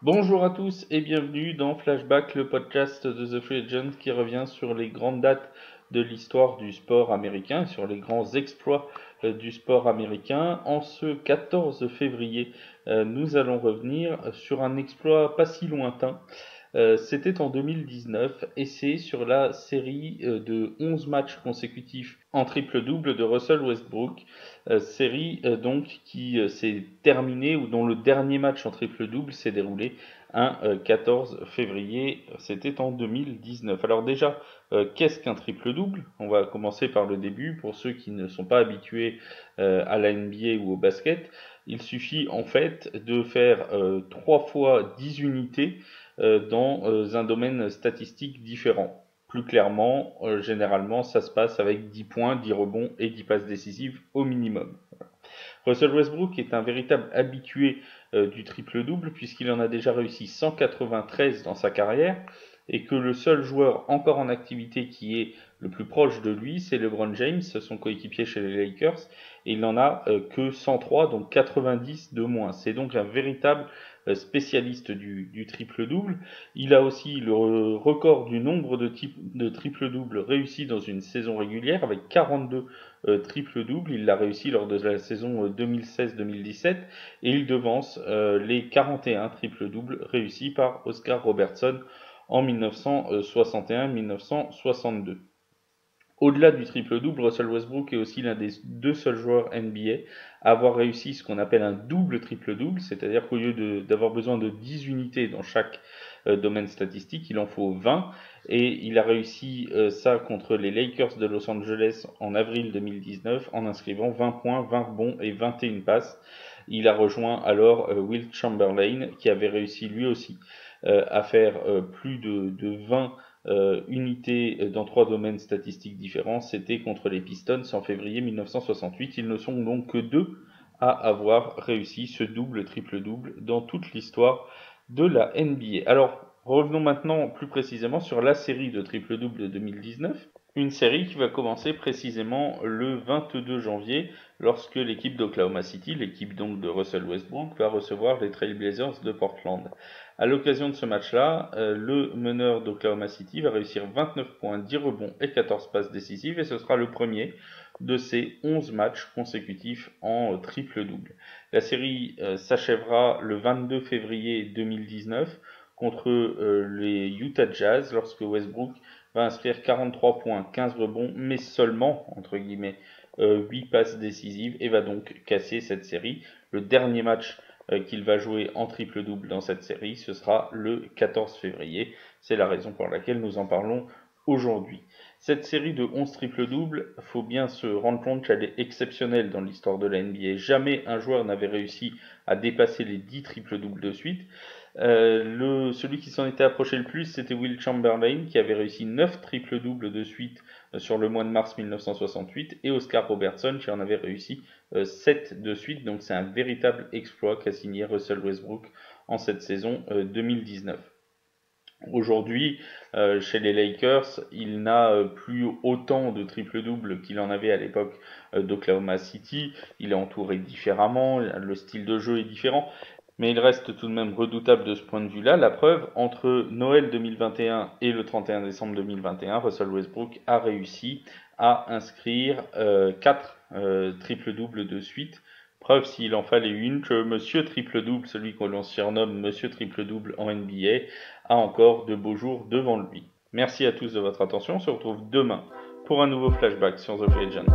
Bonjour à tous et bienvenue dans Flashback, le podcast de The Free Agent qui revient sur les grandes dates de l'histoire du sport américain, sur les grands exploits du sport américain. En ce 14 février, nous allons revenir sur un exploit pas si lointain. C'était en 2019 et c'est sur la série de 11 matchs consécutifs en triple-double de Russell Westbrook, série donc qui s'est terminée ou dont le dernier match en triple-double s'est déroulé un 14 février, c'était en 2019. Alors déjà, qu'est-ce qu'un triple-double? On va commencer par le début pour ceux qui ne sont pas habitués à la NBA ou au basket. Il suffit en fait de faire 3 fois 10 unités dans un domaine statistique différent. Plus clairement, généralement, ça se passe avec 10 points, 10 rebonds et 10 passes décisives au minimum. Russell Westbrook est un véritable habitué du triple-double puisqu'il en a déjà réussi 193 dans sa carrière et que le seul joueur encore en activité qui est le plus proche de lui, c'est LeBron James, son coéquipier chez les Lakers, et il n'en a que 103, donc 90 de moins. C'est donc un véritable spécialiste du triple-double. Il a aussi le record du nombre de triple-double réussis dans une saison régulière avec 42 triple-double. Il l'a réussi lors de la saison 2016-2017 et il devance les 41 triple-double réussis par Oscar Robertson en 1961-1962. Au-delà du triple-double, Russell Westbrook est aussi l'un des deux seuls joueurs NBA à avoir réussi ce qu'on appelle un double triple-double, c'est-à-dire qu'au lieu d'avoir besoin de 10 unités dans chaque domaine statistique, il en faut 20, et il a réussi ça contre les Lakers de Los Angeles en avril 2019 en inscrivant 20 points, 20 rebonds et 21 passes. Il a rejoint alors Wilt Chamberlain qui avait réussi lui aussi à faire plus de 20 unités dans 3 domaines statistiques différents. C'était contre les Pistons en février 1968. Ils ne sont donc que 2 à avoir réussi ce double triple-double dans toute l'histoire de la NBA. Alors, revenons maintenant plus précisément sur la série de triple-double de 2019. Une série qui va commencer précisément le 22 janvier lorsque l'équipe d'Oklahoma City, l'équipe donc de Russell Westbrook, va recevoir les Trail Blazers de Portland. À l'occasion de ce match-là, le meneur d'Oklahoma City va réussir 29 points, 10 rebonds et 14 passes décisives et ce sera le premier de ces 11 matchs consécutifs en triple-double. La série s'achèvera le 22 février 2019 contre les Utah Jazz lorsque Westbrook va inscrire 43 points, 15 rebonds, mais seulement, entre guillemets, 8 passes décisives et va donc casser cette série. Le dernier match qu'il va jouer en triple-double dans cette série, ce sera le 14 février. C'est la raison pour laquelle nous en parlons aujourd'hui. Cette série de 11 triple-double, faut bien se rendre compte qu'elle est exceptionnelle dans l'histoire de la NBA. Jamais un joueur n'avait réussi à dépasser les 10 triple-doubles de suite. Celui qui s'en était approché le plus, c'était Wilt Chamberlain, qui avait réussi 9 triple-doubles de suite sur le mois de mars 1968, et Oscar Robertson, qui en avait réussi 7 de suite. Donc c'est un véritable exploit qu'a signé Russell Westbrook en cette saison 2019. Aujourd'hui, chez les Lakers, il n'a plus autant de triple-double qu'il en avait à l'époque d'Oklahoma City. Il est entouré différemment, le style de jeu est différent. Mais il reste tout de même redoutable de ce point de vue-là. La preuve, entre Noël 2021 et le 31 décembre 2021, Russell Westbrook a réussi à inscrire 4 triple-doubles de suite. Preuve, s'il en fallait une, que Monsieur Triple-Double, celui que l'on surnomme Monsieur Triple-Double en NBA, a encore de beaux jours devant lui. Merci à tous de votre attention. On se retrouve demain pour un nouveau flashback sur The Free Agent.